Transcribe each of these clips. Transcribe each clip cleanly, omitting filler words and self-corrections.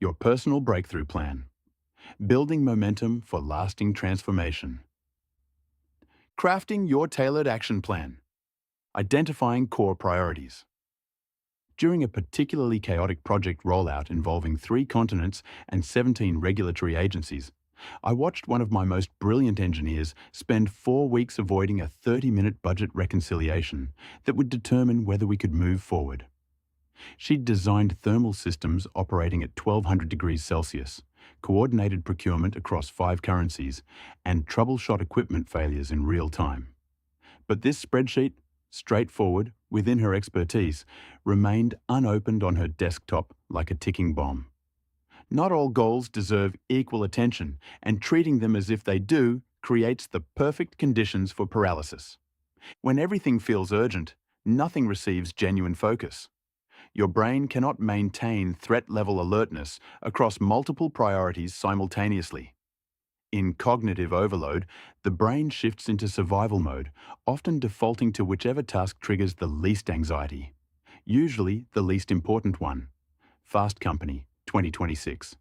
your personal breakthrough plan. Building momentum for lasting transformation. Crafting your tailored action plan. Identifying core priorities. During a particularly chaotic project rollout involving 3 continents and 17 regulatory agencies, I watched one of my most brilliant engineers spend 4 weeks avoiding a 30-minute budget reconciliation that would determine whether we could move forward. She'd designed thermal systems operating at 1200 degrees Celsius, coordinated procurement across 5 currencies, and troubleshot equipment failures in real time. But this spreadsheet, straightforward, within her expertise, remained unopened on her desktop like a ticking bomb. Not all goals deserve equal attention, and treating them as if they do creates the perfect conditions for paralysis. When everything feels urgent, nothing receives genuine focus. Your brain cannot maintain threat-level alertness across multiple priorities simultaneously. In cognitive overload, the brain shifts into survival mode, often defaulting to whichever task triggers the least anxiety, usually the least important one. Fast Company, 2026.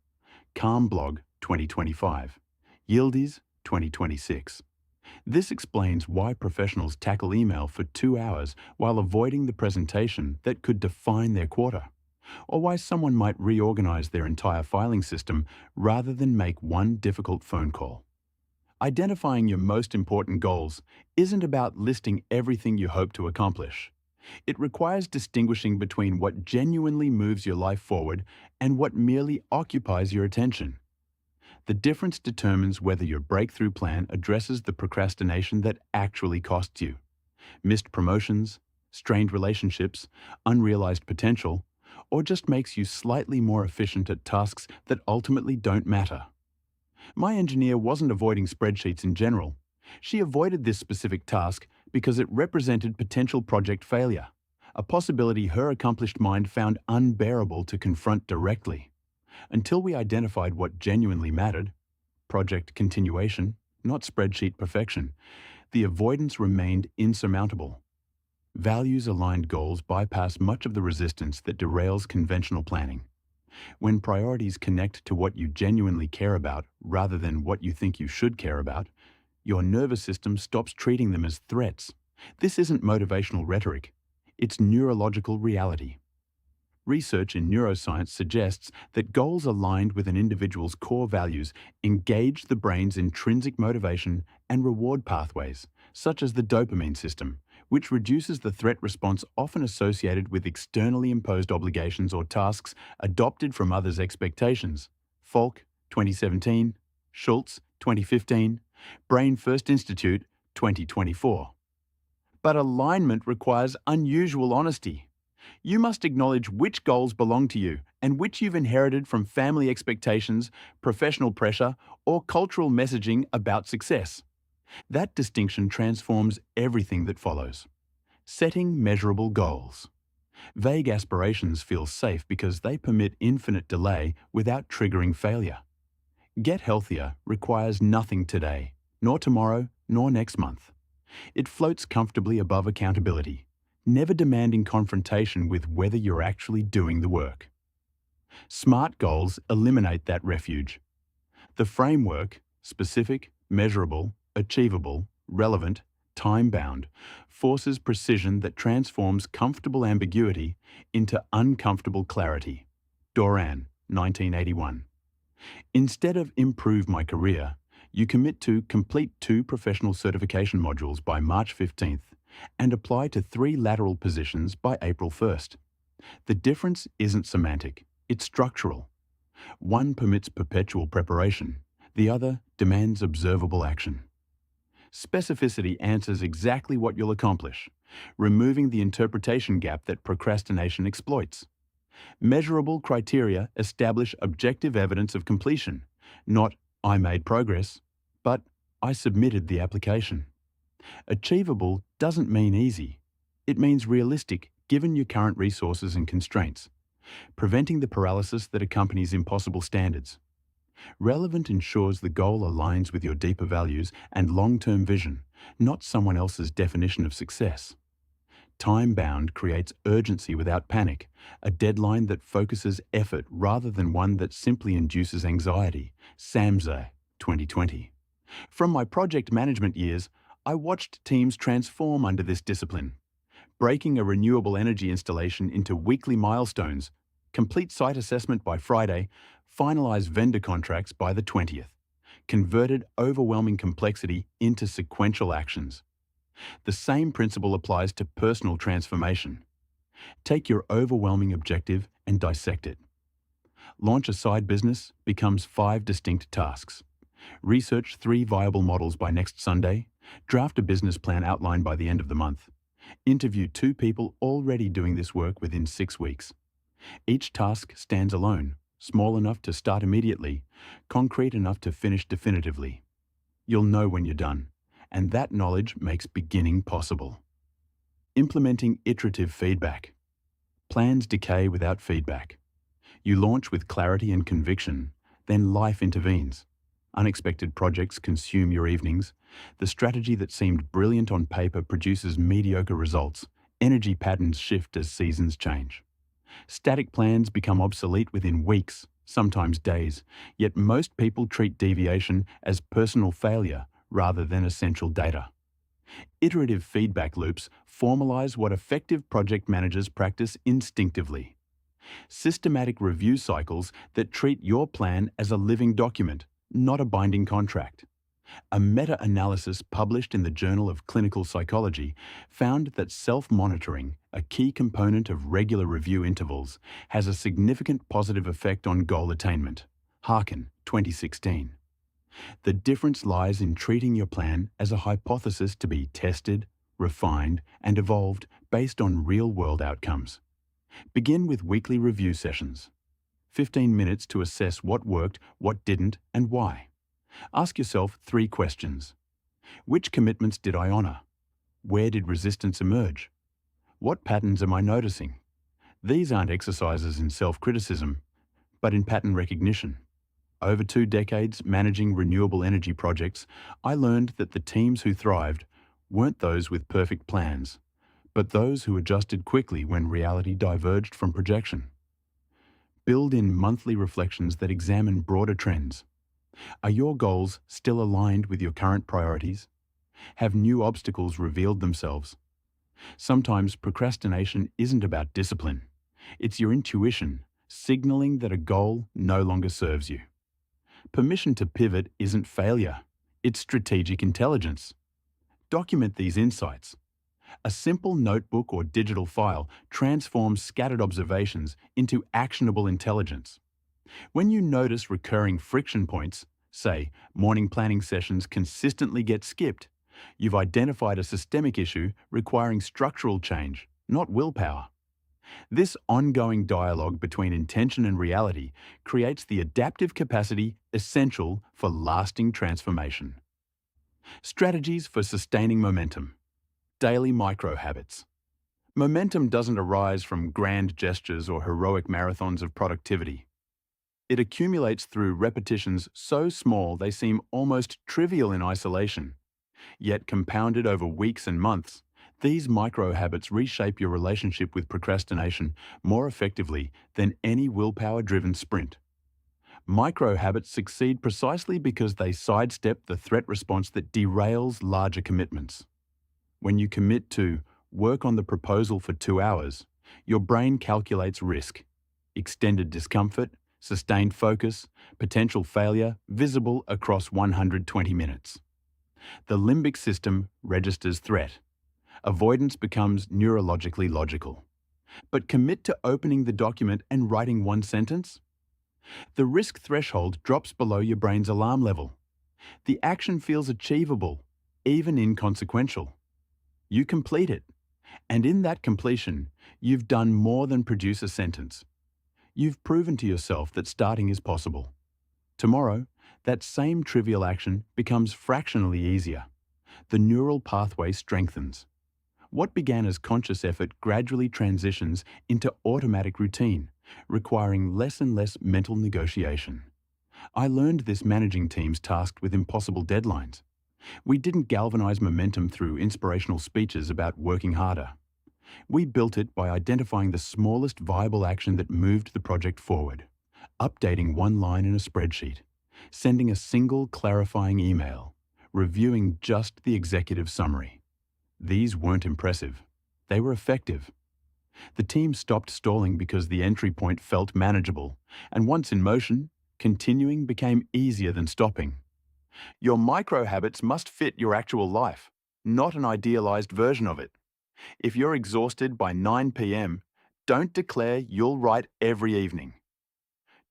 Calm Blog, 2025. Yildiz, 2026. This explains why professionals tackle email for 2 hours while avoiding the presentation that could define their quarter, or why someone might reorganize their entire filing system rather than make one difficult phone call. Identifying your most important goals isn't about listing everything you hope to accomplish. It requires distinguishing between what genuinely moves your life forward and what merely occupies your attention. The difference determines whether your breakthrough plan addresses the procrastination that actually costs you. Missed promotions, strained relationships, unrealized potential, or just makes you slightly more efficient at tasks that ultimately don't matter. My engineer wasn't avoiding spreadsheets in general. She avoided this specific task because it represented potential project failure, a possibility her accomplished mind found unbearable to confront directly. Until we identified what genuinely mattered, project continuation, not spreadsheet perfection, the avoidance remained insurmountable. Values-aligned goals bypass much of the resistance that derails conventional planning. When priorities connect to what you genuinely care about rather than what you think you should care about, your nervous system stops treating them as threats. This isn't motivational rhetoric. It's neurological reality. Research in neuroscience suggests that goals aligned with an individual's core values engage the brain's intrinsic motivation and reward pathways, such as the dopamine system, which reduces the threat response often associated with externally imposed obligations or tasks adopted from others' expectations. Falk, 2017, Schultz, 2015, Brain First Institute, 2024. But alignment requires unusual honesty. You must acknowledge which goals belong to you and which you've inherited from family expectations, professional pressure, or cultural messaging about success. That distinction transforms everything that follows. Setting measurable goals. Vague aspirations feel safe because they permit infinite delay without triggering failure. Get healthier requires nothing today, nor tomorrow, nor next month. It floats comfortably above accountability, never demanding confrontation with whether you're actually doing the work. Smart goals eliminate that refuge. The framework, specific, measurable, achievable, relevant, time-bound, forces precision that transforms comfortable ambiguity into uncomfortable clarity. Doran, 1981. Instead of improve my career, you commit to complete 2 professional certification modules by March 15th and apply to 3 lateral positions by April 1st. The difference isn't semantic, it's structural. One permits perpetual preparation, the other demands observable action. Specificity answers exactly what you'll accomplish, removing the interpretation gap that procrastination exploits. Measurable criteria establish objective evidence of completion, not "I made progress," but "I submitted the application." Achievable doesn't mean easy. It means realistic given your current resources and constraints, preventing the paralysis that accompanies impossible standards. Relevant ensures the goal aligns with your deeper values and long-term vision, not someone else's definition of success. Time-bound creates urgency without panic, a deadline that focuses effort rather than one that simply induces anxiety. Samza, 2020. From my project management years, I watched teams transform under this discipline. Breaking a renewable energy installation into weekly milestones, complete site assessment by Friday, finalize vendor contracts by the 20th, converted overwhelming complexity into sequential actions. The same principle applies to personal transformation. Take your overwhelming objective and dissect it. Launch a side business becomes 5 distinct tasks. Research 3 viable models by next Sunday. Draft a business plan outline by the end of the month. Interview 2 people already doing this work within 6 weeks. Each task stands alone, small enough to start immediately, concrete enough to finish definitively. You'll know when you're done, and that knowledge makes beginning possible. Implementing iterative feedback. Plans decay without feedback. You launch with clarity and conviction, then life intervenes. Unexpected projects consume your evenings. The strategy that seemed brilliant on paper produces mediocre results. Energy patterns shift as seasons change. Static plans become obsolete within weeks, sometimes days, yet most people treat deviation as personal failure rather than essential data. Iterative feedback loops formalize what effective project managers practice instinctively. Systematic review cycles that treat your plan as a living document, not a binding contract. A meta-analysis published in the Journal of Clinical Psychology found that self-monitoring, a key component of regular review intervals, has a significant positive effect on goal attainment. Harkin, 2016. The difference lies in treating your plan as a hypothesis to be tested, refined, and evolved based on real-world outcomes. Begin with weekly review sessions. 15 minutes to assess what worked, what didn't, and why. Ask yourself 3 questions. Which commitments did I honor? Where did resistance emerge? What patterns am I noticing? These aren't exercises in self-criticism, but in pattern recognition. Over 2 decades managing renewable energy projects, I learned that the teams who thrived weren't those with perfect plans, but those who adjusted quickly when reality diverged from projection. Build in monthly reflections that examine broader trends. Are your goals still aligned with your current priorities? Have new obstacles revealed themselves? Sometimes procrastination isn't about discipline. It's your intuition signaling that a goal no longer serves you. Permission to pivot isn't failure, it's strategic intelligence. Document these insights. A simple notebook or digital file transforms scattered observations into actionable intelligence. When you notice recurring friction points, say morning planning sessions consistently get skipped, you've identified a systemic issue requiring structural change, not willpower. This ongoing dialogue between intention and reality creates the adaptive capacity essential for lasting transformation. Strategies for sustaining momentum. Daily micro-habits. Momentum doesn't arise from grand gestures or heroic marathons of productivity. It accumulates through repetitions so small they seem almost trivial in isolation. Yet compounded over weeks and months, these micro-habits reshape your relationship with procrastination more effectively than any willpower-driven sprint. Micro-habits succeed precisely because they sidestep the threat response that derails larger commitments. When you commit to work on the proposal for 2 hours, your brain calculates risk, extended discomfort, sustained focus, potential failure visible across 120 minutes. The limbic system registers threat. Avoidance becomes neurologically logical. But commit to opening the document and writing 1 sentence? The risk threshold drops below your brain's alarm level. The action feels achievable, even inconsequential. You complete it, and in that completion, you've done more than produce a sentence. You've proven to yourself that starting is possible. Tomorrow, that same trivial action becomes fractionally easier. The neural pathway strengthens. What began as conscious effort gradually transitions into automatic routine, requiring less and less mental negotiation. I learned this managing teams tasked with impossible deadlines. We didn't galvanize momentum through inspirational speeches about working harder. We built it by identifying the smallest viable action that moved the project forward, updating one line in a spreadsheet, sending a single clarifying email, reviewing just the executive summary. These weren't impressive. They were effective. The team stopped stalling because the entry point felt manageable, and once in motion, continuing became easier than stopping. Your micro habits must fit your actual life, not an idealized version of it. If you're exhausted by 9 p.m., don't declare you'll write every evening.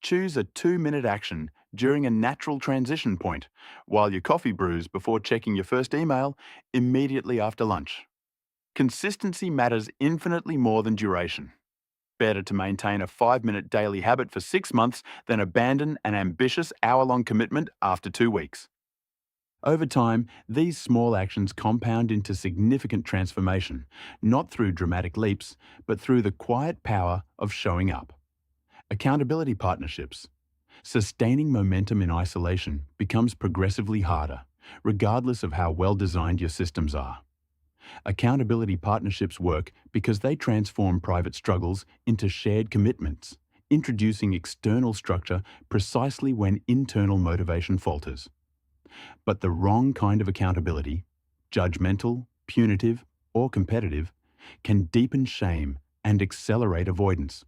Choose a 2-minute action during a natural transition point, while your coffee brews before checking your first email immediately after lunch. Consistency matters infinitely more than duration. Better to maintain a 5-minute daily habit for 6 months than abandon an ambitious hour-long commitment after 2 weeks. Over time, these small actions compound into significant transformation, not through dramatic leaps, but through the quiet power of showing up. Accountability partnerships. Sustaining momentum in isolation becomes progressively harder, regardless of how well-designed your systems are. Accountability partnerships work because they transform private struggles into shared commitments, introducing external structure precisely when internal motivation falters. But the wrong kind of accountability, judgmental, punitive, or competitive, can deepen shame and accelerate avoidance.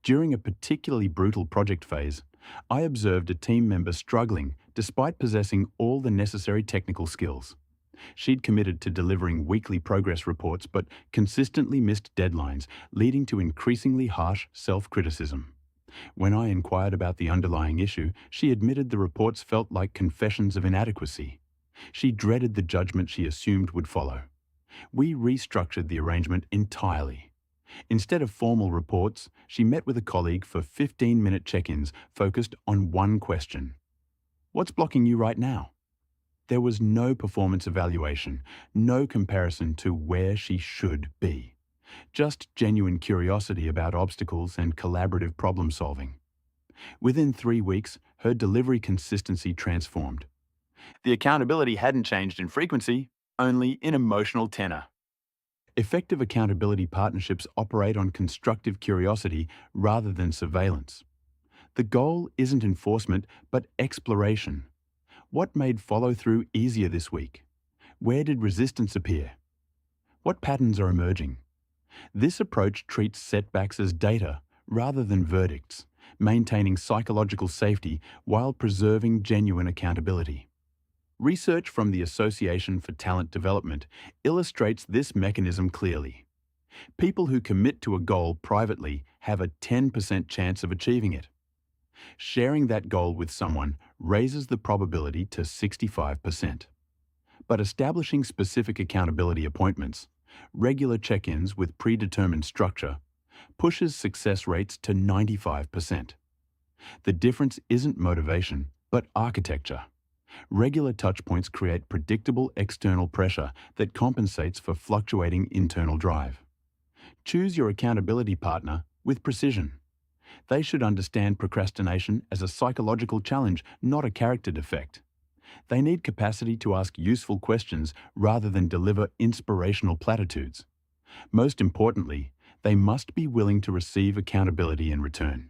During a particularly brutal project phase, I observed a team member struggling despite possessing all the necessary technical skills. She'd committed to delivering weekly progress reports but consistently missed deadlines, leading to increasingly harsh self-criticism. When I inquired about the underlying issue, she admitted the reports felt like confessions of inadequacy. She dreaded the judgment she assumed would follow. We restructured the arrangement entirely. Instead of formal reports, she met with a colleague for 15-minute check-ins focused on one question. What's blocking you right now? There was no performance evaluation, no comparison to where she should be. Just genuine curiosity about obstacles and collaborative problem solving. Within 3 weeks, her delivery consistency transformed. The accountability hadn't changed in frequency, only in emotional tenor. Effective accountability partnerships operate on constructive curiosity rather than surveillance. The goal isn't enforcement, but exploration. What made follow-through easier this week? Where did resistance appear? What patterns are emerging? This approach treats setbacks as data rather than verdicts, maintaining psychological safety while preserving genuine accountability. Research from the Association for Talent Development illustrates this mechanism clearly. People who commit to a goal privately have a 10% chance of achieving it. Sharing that goal with someone raises the probability to 65%. But establishing specific accountability appointments, regular check-ins with predetermined structure, pushes success rates to 95%. The difference isn't motivation, but architecture. Regular touchpoints create predictable external pressure that compensates for fluctuating internal drive. Choose your accountability partner with precision. They should understand procrastination as a psychological challenge, not a character defect. They need capacity to ask useful questions rather than deliver inspirational platitudes. Most importantly, they must be willing to receive accountability in return.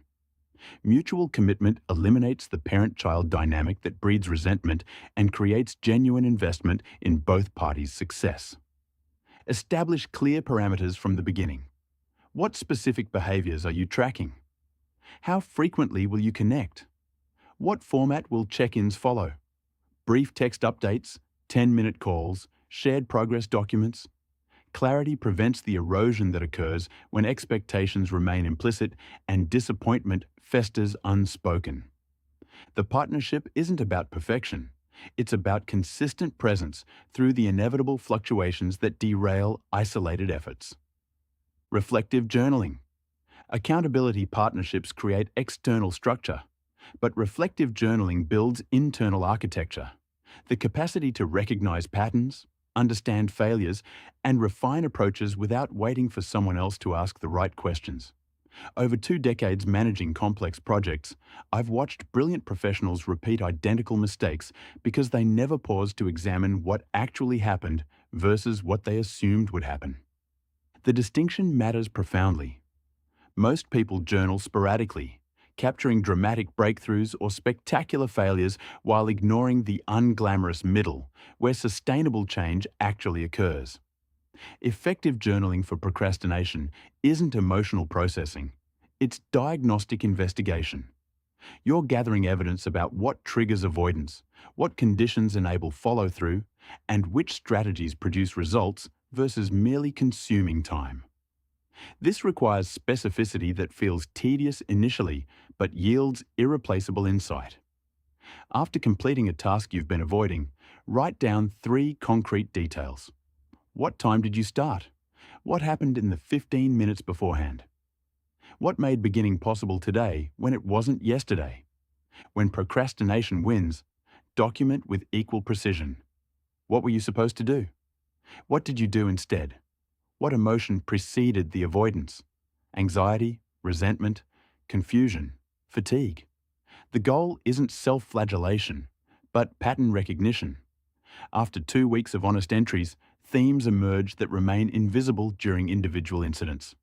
Mutual commitment eliminates the parent-child dynamic that breeds resentment and creates genuine investment in both parties' success. Establish clear parameters from the beginning. What specific behaviors are you tracking? How frequently will you connect? What format will check-ins follow? Brief text updates, 10-minute calls, shared progress documents? Clarity prevents the erosion that occurs when expectations remain implicit and disappointment festers unspoken. The partnership isn't about perfection. It's about consistent presence through the inevitable fluctuations that derail isolated efforts. Reflective journaling. Accountability partnerships create external structure, but reflective journaling builds internal architecture, the capacity to recognize patterns, understand failures, and refine approaches without waiting for someone else to ask the right questions. Over 2 decades managing complex projects, I've watched brilliant professionals repeat identical mistakes because they never paused to examine what actually happened versus what they assumed would happen. The distinction matters profoundly. Most people journal sporadically, capturing dramatic breakthroughs or spectacular failures while ignoring the unglamorous middle, where sustainable change actually occurs. Effective journaling for procrastination isn't emotional processing, it's diagnostic investigation. You're gathering evidence about what triggers avoidance, what conditions enable follow-through, and which strategies produce results versus merely consuming time. This requires specificity that feels tedious initially, but yields irreplaceable insight. After completing a task you've been avoiding, write down 3 concrete details. What time did you start? What happened in the 15 minutes beforehand? What made beginning possible today when it wasn't yesterday? When procrastination wins, document with equal precision. What were you supposed to do? What did you do instead? What emotion preceded the avoidance? Anxiety, resentment, confusion, fatigue. The goal isn't self-flagellation, but pattern recognition. After 2 weeks of honest entries, themes emerge that remain invisible during individual incidents.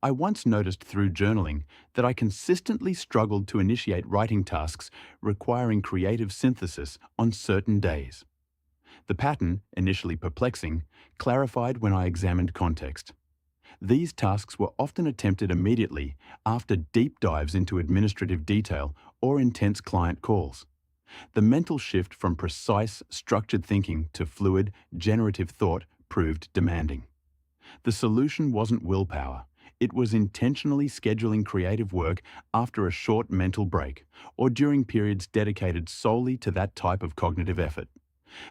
I once noticed through journaling that I consistently struggled to initiate writing tasks requiring creative synthesis on certain days. The pattern, initially perplexing, clarified when I examined context. These tasks were often attempted immediately after deep dives into administrative detail or intense client calls. The mental shift from precise, structured thinking to fluid, generative thought proved demanding. The solution wasn't willpower. It was intentionally scheduling creative work after a short mental break or during periods dedicated solely to that type of cognitive effort.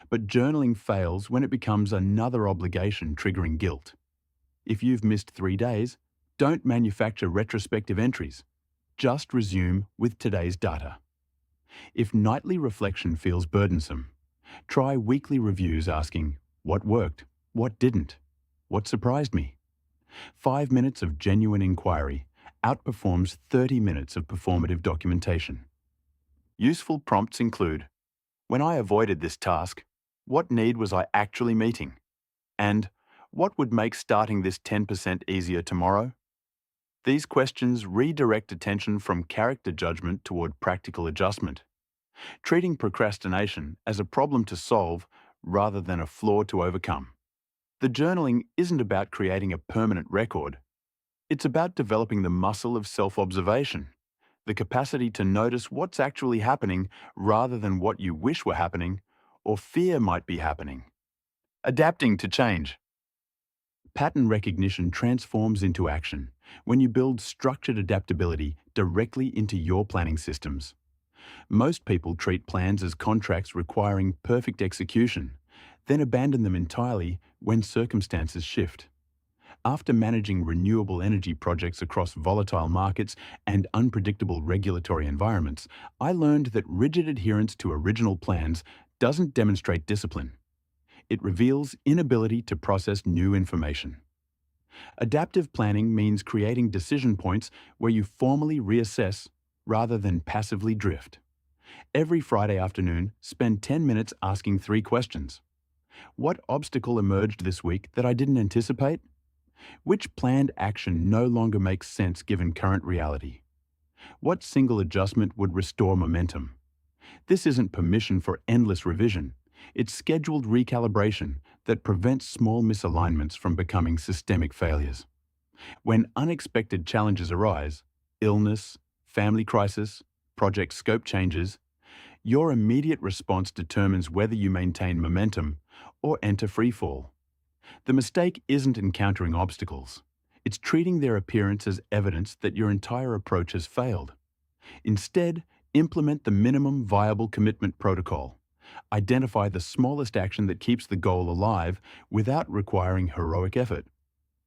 But journaling fails when it becomes another obligation triggering guilt. If you've missed 3 days, don't manufacture retrospective entries. Just resume with today's data. If nightly reflection feels burdensome, try weekly reviews asking, what worked? What didn't? What surprised me? 5 minutes of genuine inquiry outperforms 30 minutes of performative documentation. Useful prompts include, when I avoided this task, what need was I actually meeting? And what would make starting this 10% easier tomorrow? These questions redirect attention from character judgment toward practical adjustment, treating procrastination as a problem to solve rather than a flaw to overcome. The journaling isn't about creating a permanent record. It's about developing the muscle of self-observation, the capacity to notice what's actually happening rather than what you wish were happening or fear might be happening. Adapting to change. Pattern recognition transforms into action when you build structured adaptability directly into your planning systems. Most people treat plans as contracts requiring perfect execution, then abandon them entirely when circumstances shift. After managing renewable energy projects across volatile markets and unpredictable regulatory environments, I learned that rigid adherence to original plans doesn't demonstrate discipline. It reveals inability to process new information. Adaptive planning means creating decision points where you formally reassess rather than passively drift. Every Friday afternoon, spend 10 minutes asking 3 questions. What obstacle emerged this week that I didn't anticipate? Which planned action no longer makes sense given current reality? What single adjustment would restore momentum? This isn't permission for endless revision. It's scheduled recalibration that prevents small misalignments from becoming systemic failures. When unexpected challenges arise, illness, family crisis, project scope changes, your immediate response determines whether you maintain momentum or enter freefall. The mistake isn't encountering obstacles. It's treating their appearance as evidence that your entire approach has failed. Instead, implement the minimum viable commitment protocol. Identify the smallest action that keeps the goal alive without requiring heroic effort.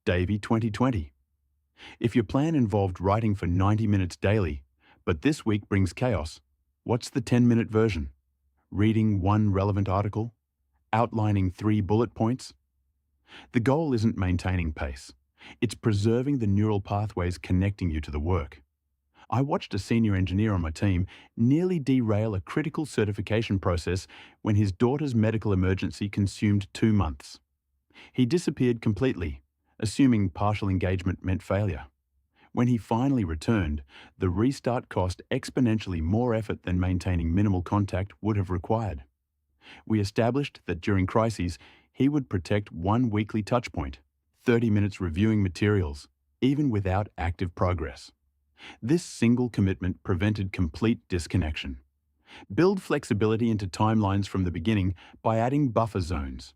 Davey 2020. If your plan involved writing for 90 minutes daily, but this week brings chaos, what's the 10-minute version? Reading 1 relevant article? Outlining 3 bullet points? The goal isn't maintaining pace. It's preserving the neural pathways connecting you to the work. I watched a senior engineer on my team nearly derail a critical certification process when his daughter's medical emergency consumed 2 months. He disappeared completely, assuming partial engagement meant failure. When he finally returned, the restart cost exponentially more effort than maintaining minimal contact would have required. We established that during crises, he would protect one weekly touchpoint, 30 minutes reviewing materials, even without active progress. This single commitment prevented complete disconnection. Build flexibility into timelines from the beginning by adding buffer zones.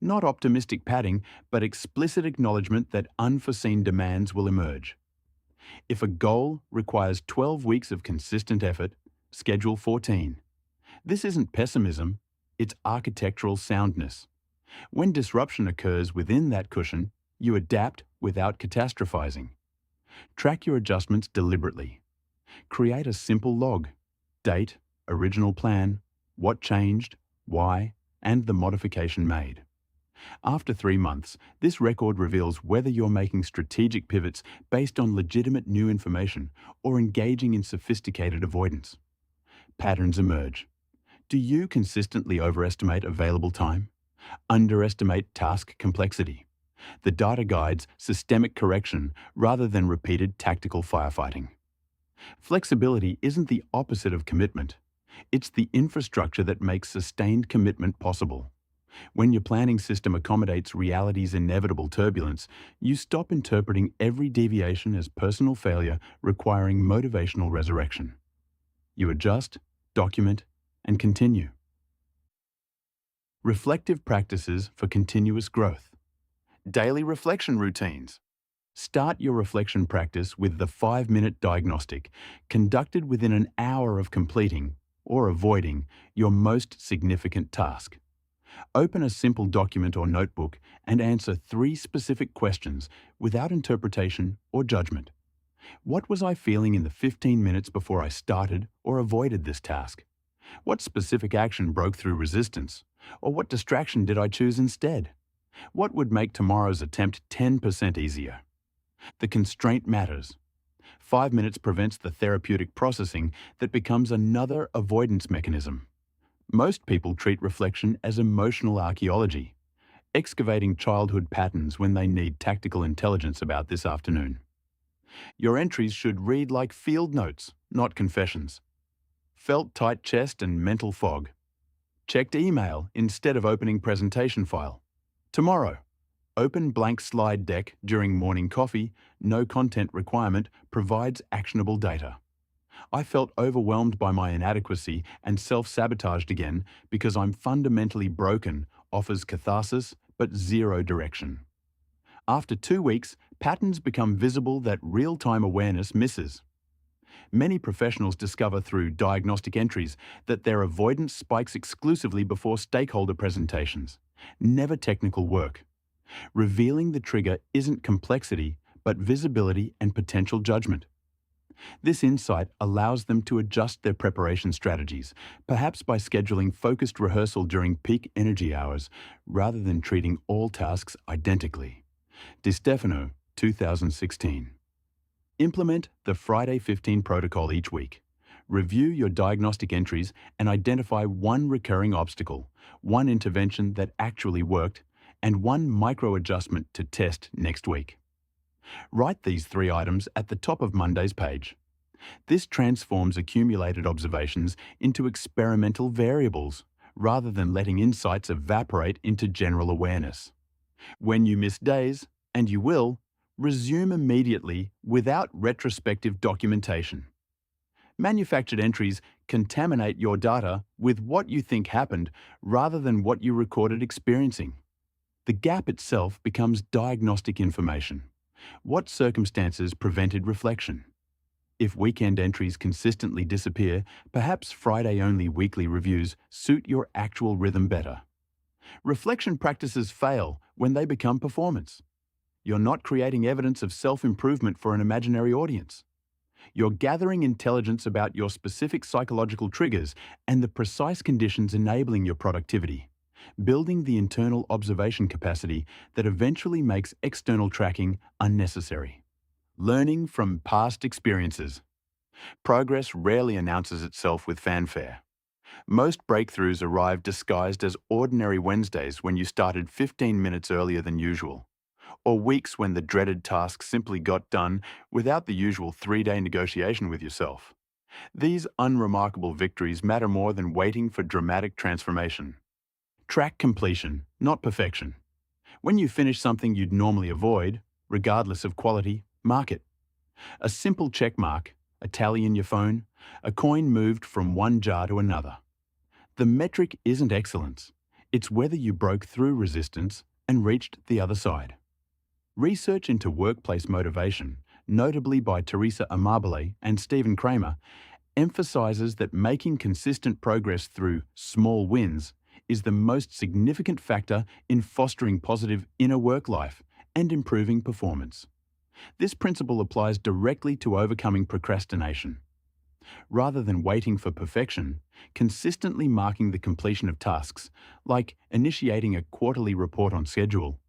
Not optimistic padding, but explicit acknowledgement that unforeseen demands will emerge. If a goal requires 12 weeks of consistent effort, schedule 14. This isn't pessimism, it's architectural soundness. When disruption occurs within that cushion, you adapt without catastrophizing. Track your adjustments deliberately. Create a simple log: date, original plan, what changed, why, and the modification made. After 3 months, this record reveals whether you're making strategic pivots based on legitimate new information or engaging in sophisticated avoidance. Patterns emerge. Do you consistently overestimate available time? Underestimate task complexity? The data guides systemic correction rather than repeated tactical firefighting. Flexibility isn't the opposite of commitment. It's the infrastructure that makes sustained commitment possible. When your planning system accommodates reality's inevitable turbulence, you stop interpreting every deviation as personal failure requiring motivational resurrection. You adjust, document, and continue. Reflective practices for continuous growth. Daily reflection routines. Start your reflection practice with the 5-minute diagnostic, conducted within an hour of completing or avoiding your most significant task. Open a simple document or notebook and answer 3 specific questions without interpretation or judgment. What was I feeling in the 15 minutes before I started or avoided this task? What specific action broke through resistance? Or what distraction did I choose instead? What would make tomorrow's attempt 10% easier? The constraint matters. 5 minutes prevents the therapeutic processing that becomes another avoidance mechanism. Most people treat reflection as emotional archaeology, excavating childhood patterns when they need tactical intelligence about this afternoon. Your entries should read like field notes, not confessions. Felt tight chest and mental fog. Checked email instead of opening presentation file. Tomorrow, open blank slide deck during morning coffee, no content requirement, provides actionable data. I felt overwhelmed by my inadequacy and self-sabotaged again because I'm fundamentally broken, offers catharsis but zero direction. After 2 weeks, patterns become visible that real-time awareness misses. Many professionals discover through diagnostic entries that their avoidance spikes exclusively before stakeholder presentations, never technical work. Revealing the trigger isn't complexity, but visibility and potential judgment. This insight allows them to adjust their preparation strategies, perhaps by scheduling focused rehearsal during peak energy hours rather than treating all tasks identically. Di Stefano, 2016. Implement the Friday 15 protocol each week. Review your diagnostic entries and identify one recurring obstacle, one intervention that actually worked, and one micro-adjustment to test next week. Write these 3 items at the top of Monday's page. This transforms accumulated observations into experimental variables, rather than letting insights evaporate into general awareness. When you miss days, and you will, resume immediately without retrospective documentation. Manufactured entries contaminate your data with what you think happened rather than what you recorded experiencing. The gap itself becomes diagnostic information. What circumstances prevented reflection? If weekend entries consistently disappear, perhaps Friday-only weekly reviews suit your actual rhythm better. Reflection practices fail when they become performance. You're not creating evidence of self-improvement for an imaginary audience. You're gathering intelligence about your specific psychological triggers and the precise conditions enabling your productivity, building the internal observation capacity that eventually makes external tracking unnecessary. Learning from past experiences. Progress rarely announces itself with fanfare. Most breakthroughs arrive disguised as ordinary Wednesdays when you started 15 minutes earlier than usual, or weeks when the dreaded task simply got done without the usual 3-day negotiation with yourself. These unremarkable victories matter more than waiting for dramatic transformation. Track completion, not perfection. When you finish something you'd normally avoid, regardless of quality, mark it. A simple check mark, a tally in your phone, a coin moved from one jar to another. The metric isn't excellence. It's whether you broke through resistance and reached the other side. Research into workplace motivation, notably by Teresa Amabile and Stephen Kramer, emphasizes that making consistent progress through small wins is the most significant factor in fostering positive inner work life and improving performance. This principle applies directly to overcoming procrastination. Rather than waiting for perfection, consistently marking the completion of tasks, like initiating a quarterly report on schedule,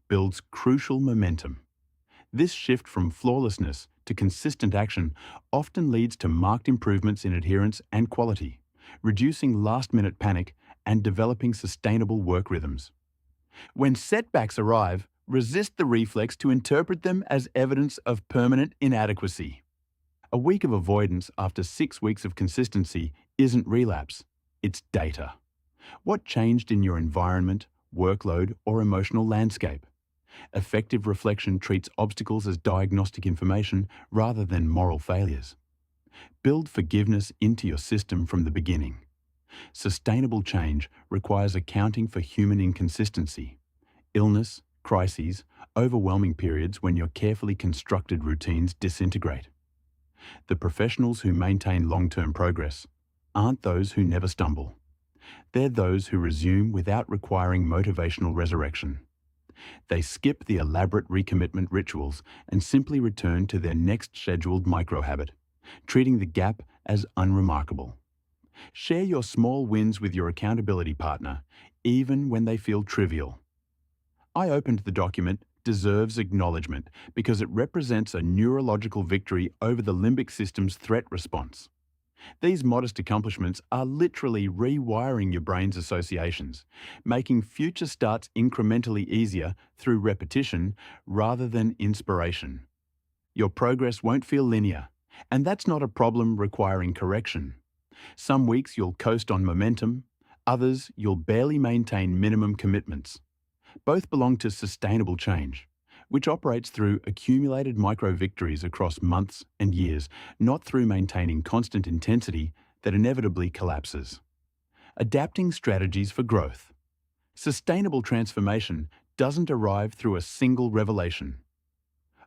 builds crucial momentum. This shift from flawlessness to consistent action often leads to marked improvements in adherence and quality, reducing last-minute panic and developing sustainable work rhythms. When setbacks arrive, resist the reflex to interpret them as evidence of permanent inadequacy. A week of avoidance after 6 weeks of consistency isn't relapse, it's data. What changed in your environment, workload, or emotional landscape? Effective reflection treats obstacles as diagnostic information rather than moral failures. Build forgiveness into your system from the beginning. Sustainable change requires accounting for human inconsistency, illness, crises, overwhelming periods when your carefully constructed routines disintegrate. The professionals who maintain long-term progress aren't those who never stumble. They're those who resume without requiring motivational resurrection. They skip the elaborate recommitment rituals and simply return to their next scheduled microhabit, treating the gap as unremarkable. Share your small wins with your accountability partner, even when they feel trivial. I opened the document Deserves Acknowledgement because it represents a neurological victory over the limbic system's threat response. These modest accomplishments are literally rewiring your brain's associations, making future starts incrementally easier through repetition rather than inspiration. Your progress won't feel linear, and that's not a problem requiring correction. Some weeks you'll coast on momentum, others you'll barely maintain minimum commitments. Both belong to sustainable change, which operates through accumulated micro-victories across months and years, not through maintaining constant intensity that inevitably collapses. Adapting strategies for growth. Sustainable transformation doesn't arrive through a single revelation.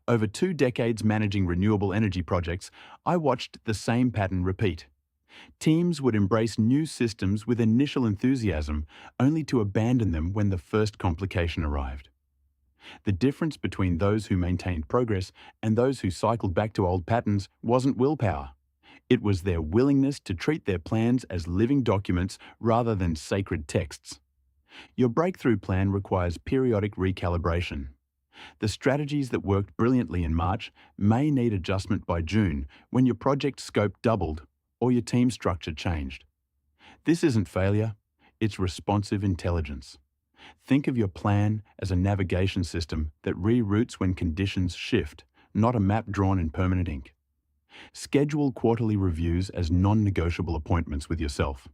Over 2 decades managing renewable energy projects, I watched the same pattern repeat. Teams would embrace new systems with initial enthusiasm, only to abandon them when the first complication arrived. The difference between those who maintained progress and those who cycled back to old patterns wasn't willpower. It was their willingness to treat their plans as living documents rather than sacred texts. Your breakthrough plan requires periodic recalibration. The strategies that worked brilliantly in March may need adjustment by June when your project scope doubled or your team structure changed. This isn't failure, it's responsive intelligence. Think of your plan as a navigation system that reroutes when conditions shift, not a map drawn in permanent ink. Schedule quarterly reviews as non-negotiable appointments with yourself.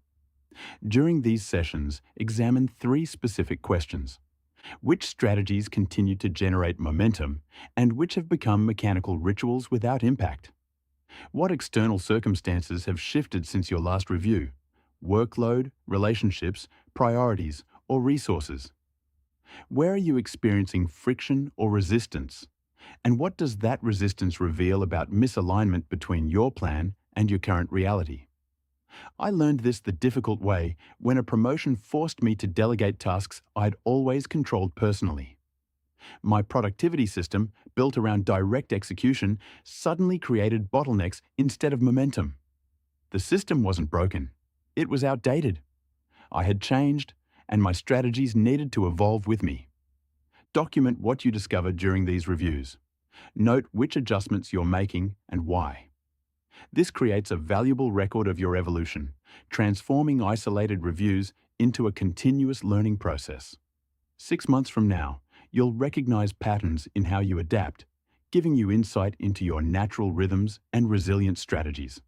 During these sessions, examine 3 specific questions. Which strategies continue to generate momentum, and which have become mechanical rituals without impact? What external circumstances have shifted since your last review? Workload, relationships, priorities, or resources? Where are you experiencing friction or resistance? And what does that resistance reveal about misalignment between your plan and your current reality? I learned this the difficult way when a promotion forced me to delegate tasks I'd always controlled personally. My productivity system, built around direct execution, suddenly created bottlenecks instead of momentum. The system wasn't broken. It was outdated. I had changed, and my strategies needed to evolve with me. Document what you discover during these reviews. Note which adjustments you're making and why. This creates a valuable record of your evolution, transforming isolated reviews into a continuous learning process. 6 months from now, You'll recognize patterns in how you adapt, giving you insight into your natural rhythms and resilient strategies.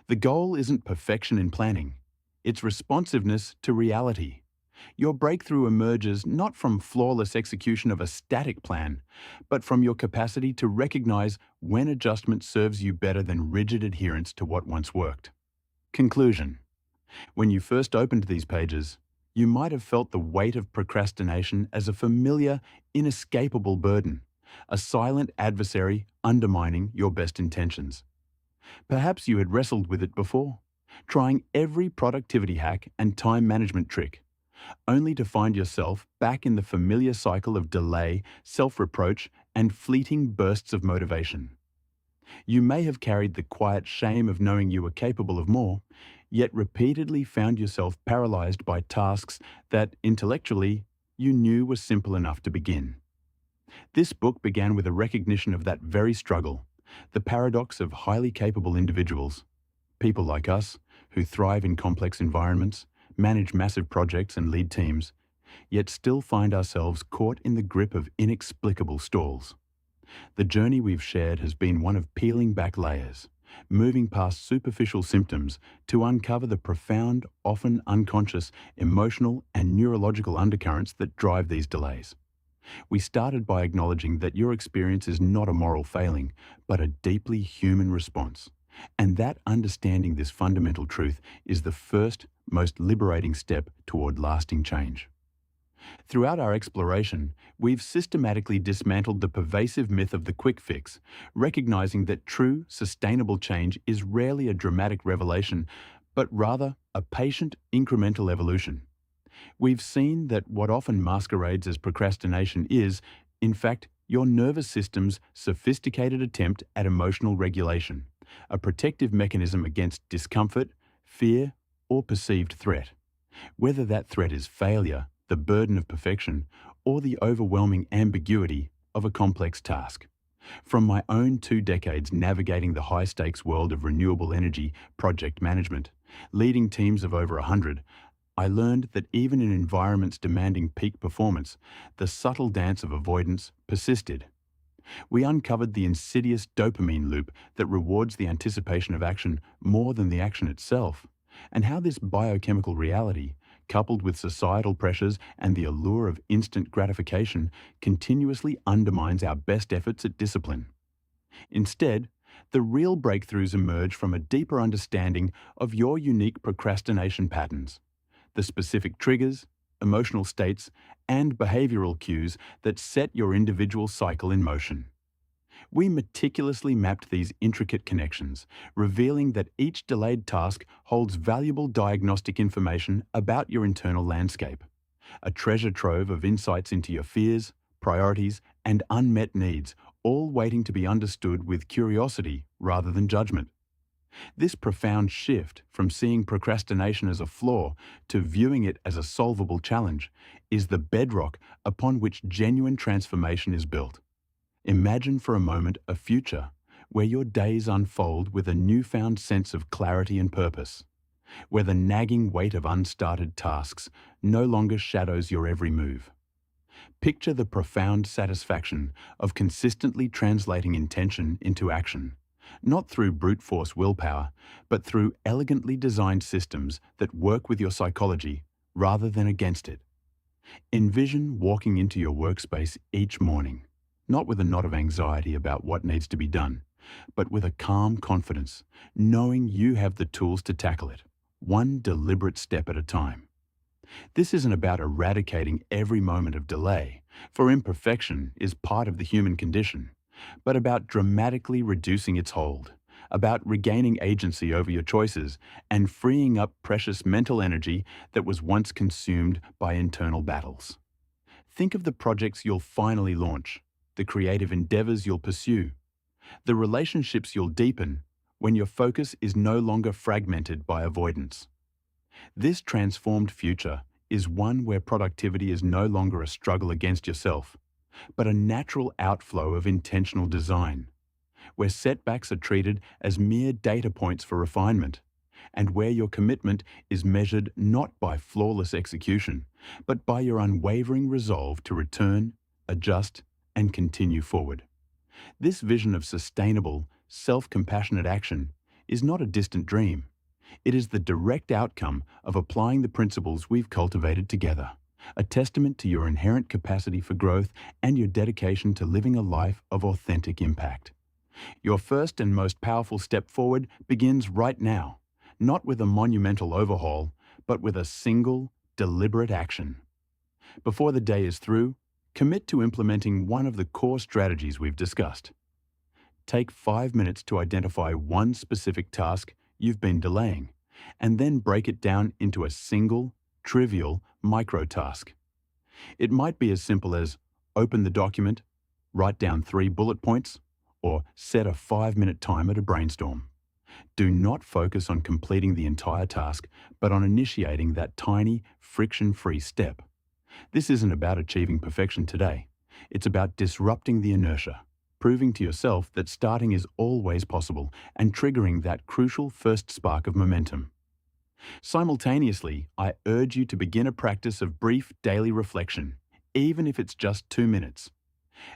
The goal isn't perfection in planning, it's responsiveness to reality. Your breakthrough emerges not from flawless execution of a static plan, but from your capacity to recognize when adjustment serves you better than rigid adherence to what once worked. Conclusion. When you first opened these pages, you might have felt the weight of procrastination as a familiar, inescapable burden, a silent adversary undermining your best intentions. Perhaps you had wrestled with it before, trying every productivity hack and time management trick, only to find yourself back in the familiar cycle of delay, self-reproach, and fleeting bursts of motivation. You may have carried the quiet shame of knowing you were capable of more, yet repeatedly found yourself paralyzed by tasks that, intellectually, you knew were simple enough to begin. This book began with a recognition of that very struggle, the paradox of highly capable individuals, people like us, who thrive in complex environments, manage massive projects and lead teams, yet still find ourselves caught in the grip of inexplicable stalls. The journey we've shared has been one of peeling back layers, moving past superficial symptoms to uncover the profound, often unconscious, emotional and neurological undercurrents that drive these delays. We started by acknowledging that your experience is not a moral failing, but a deeply human response, and that understanding this fundamental truth is the first, most liberating step toward lasting change. Throughout our exploration, we've systematically dismantled the pervasive myth of the quick fix, recognizing that true, sustainable change is rarely a dramatic revelation, but rather a patient, incremental evolution. We've seen that what often masquerades as procrastination is, in fact, your nervous system's sophisticated attempt at emotional regulation, a protective mechanism against discomfort, fear, or perceived threat. Whether that threat is failure, the burden of perfection, or the overwhelming ambiguity of a complex task. From my own 2 decades navigating the high-stakes world of renewable energy project management, leading teams of over 100, I learned that even in environments demanding peak performance, the subtle dance of avoidance persisted. We uncovered the insidious dopamine loop that rewards the anticipation of action more than the action itself, and how this biochemical reality, coupled with societal pressures and the allure of instant gratification, continuously undermines our best efforts at discipline. Instead, the real breakthroughs emerge from a deeper understanding of your unique procrastination patterns, the specific triggers, emotional states, and behavioral cues that set your individual cycle in motion. We meticulously mapped these intricate connections, revealing that each delayed task holds valuable diagnostic information about your internal landscape, a treasure trove of insights into your fears, priorities, and unmet needs, all waiting to be understood with curiosity rather than judgment. This profound shift from seeing procrastination as a flaw to viewing it as a solvable challenge is the bedrock upon which genuine transformation is built. Imagine for a moment a future where your days unfold with a newfound sense of clarity and purpose, where the nagging weight of unstarted tasks no longer shadows your every move. Picture the profound satisfaction of consistently translating intention into action, not through brute force willpower, but through elegantly designed systems that work with your psychology rather than against it. Envision walking into your workspace each morning, not with a knot of anxiety about what needs to be done, but with a calm confidence, knowing you have the tools to tackle it, one deliberate step at a time. This isn't about eradicating every moment of delay, for imperfection is part of the human condition, but about dramatically reducing its hold, about regaining agency over your choices and freeing up precious mental energy that was once consumed by internal battles. Think of the projects you'll finally launch, the creative endeavors you'll pursue, the relationships you'll deepen when your focus is no longer fragmented by avoidance. This transformed future is one where productivity is no longer a struggle against yourself, but a natural outflow of intentional design, where setbacks are treated as mere data points for refinement, and where your commitment is measured not by flawless execution, but by your unwavering resolve to return, adjust, and continue forward. This vision of sustainable, self-compassionate action is not a distant dream. It is the direct outcome of applying the principles we've cultivated together, a testament to your inherent capacity for growth and your dedication to living a life of authentic impact. Your first and most powerful step forward begins right now, not with a monumental overhaul, but with a single, deliberate action. Before the day is through, commit to implementing one of the core strategies we've discussed. Take 5 minutes to identify one specific task you've been delaying, and then break it down into a single, trivial, micro-task. It might be as simple as open the document, write down 3 bullet points, or set a 5-minute timer to brainstorm. Do not focus on completing the entire task, but on initiating that tiny, friction-free step. This isn't about achieving perfection today. It's about disrupting the inertia, proving to yourself that starting is always possible, and triggering that crucial first spark of momentum. Simultaneously, I urge you to begin a practice of brief daily reflection, even if it's just 2 minutes.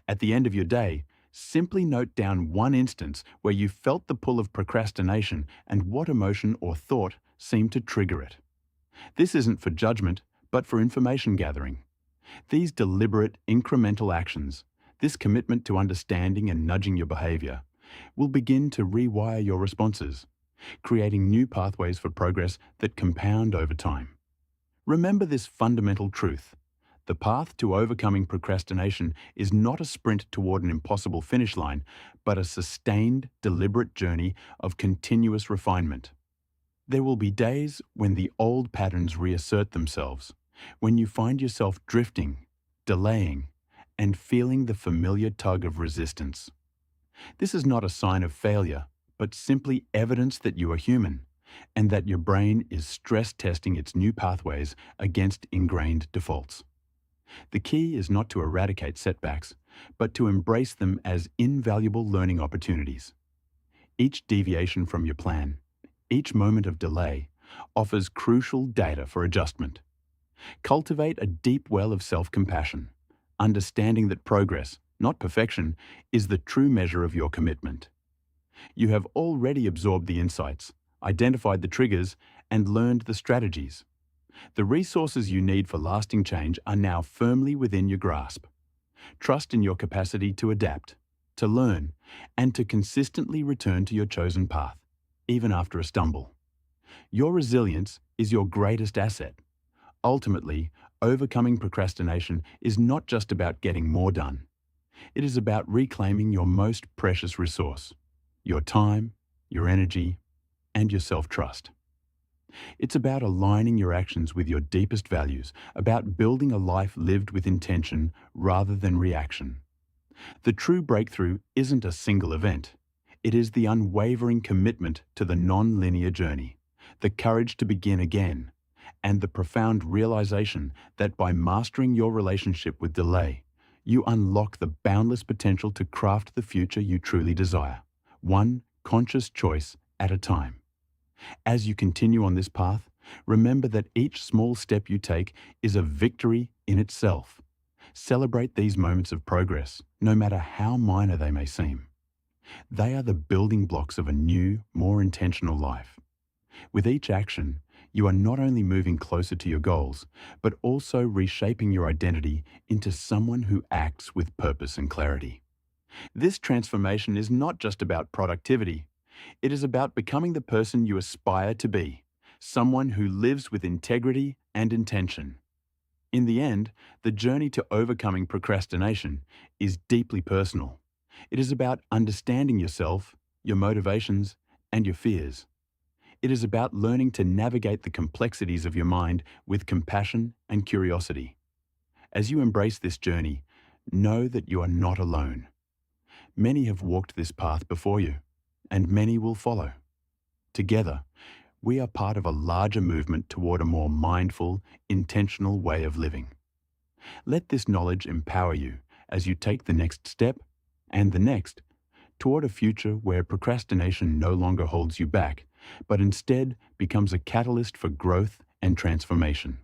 At the end of your day, simply note down one instance where you felt the pull of procrastination and what emotion or thought seemed to trigger it. This isn't for judgment, but for information gathering. These deliberate, incremental actions, this commitment to understanding and nudging your behavior, will begin to rewire your responses, creating new pathways for progress that compound over time. Remember this fundamental truth. The path to overcoming procrastination is not a sprint toward an impossible finish line, but a sustained, deliberate journey of continuous refinement. There will be days when the old patterns reassert themselves, when you find yourself drifting, delaying, and feeling the familiar tug of resistance. This is not a sign of failure, but simply evidence that you are human, and that your brain is stress testing its new pathways against ingrained defaults. The key is not to eradicate setbacks, but to embrace them as invaluable learning opportunities. Each deviation from your plan, each moment of delay, offers crucial data for adjustment. Cultivate a deep well of self-compassion, understanding that progress, not perfection, is the true measure of your commitment. You have already absorbed the insights, identified the triggers, and learned the strategies. The resources you need for lasting change are now firmly within your grasp. Trust in your capacity to adapt, to learn, and to consistently return to your chosen path, even after a stumble. Your resilience is your greatest asset. Ultimately, overcoming procrastination is not just about getting more done. It is about reclaiming your most precious resource, your time, your energy, and your self-trust. It's about aligning your actions with your deepest values, about building a life lived with intention rather than reaction. The true breakthrough isn't a single event. It is the unwavering commitment to the non-linear journey, the courage to begin again, and the profound realization that by mastering your relationship with delay, you unlock the boundless potential to craft the future you truly desire, one conscious choice at a time. As you continue on this path, remember that each small step you take is a victory in itself. Celebrate these moments of progress, no matter how minor they may seem. They are the building blocks of a new, more intentional life. With each action, you are not only moving closer to your goals, but also reshaping your identity into someone who acts with purpose and clarity. This transformation is not just about productivity. It is about becoming the person you aspire to be, someone who lives with integrity and intention. In the end, the journey to overcoming procrastination is deeply personal. It is about understanding yourself, your motivations, and your fears. It is about learning to navigate the complexities of your mind with compassion and curiosity. As you embrace this journey, know that you are not alone. Many have walked this path before you, and many will follow. Together, we are part of a larger movement toward a more mindful, intentional way of living. Let this knowledge empower you as you take the next step and the next toward a future where procrastination no longer holds you back, but instead becomes a catalyst for growth and transformation.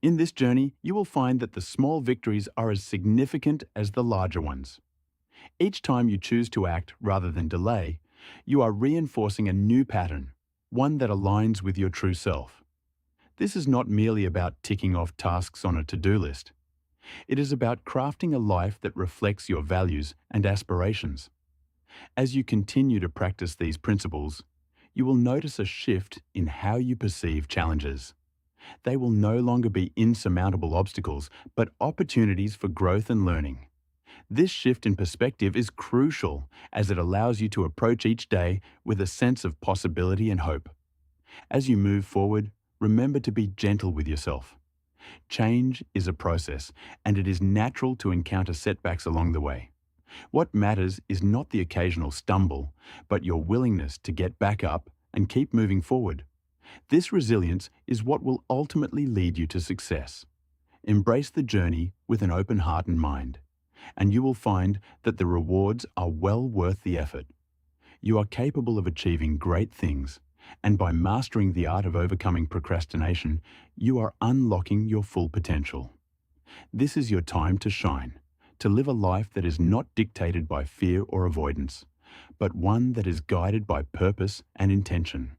In this journey, you will find that the small victories are as significant as the larger ones. Each time you choose to act rather than delay, you are reinforcing a new pattern, one that aligns with your true self. This is not merely about ticking off tasks on a to-do list. It is about crafting a life that reflects your values and aspirations. As you continue to practice these principles, you will notice a shift in how you perceive challenges. They will no longer be insurmountable obstacles, but opportunities for growth and learning. This shift in perspective is crucial as it allows you to approach each day with a sense of possibility and hope. As you move forward, remember to be gentle with yourself. Change is a process, and it is natural to encounter setbacks along the way. What matters is not the occasional stumble, but your willingness to get back up and keep moving forward. This resilience is what will ultimately lead you to success. Embrace the journey with an open heart and mind, and you will find that the rewards are well worth the effort. You are capable of achieving great things, and by mastering the art of overcoming procrastination, you are unlocking your full potential. This is your time to shine, to live a life that is not dictated by fear or avoidance, but one that is guided by purpose and intention.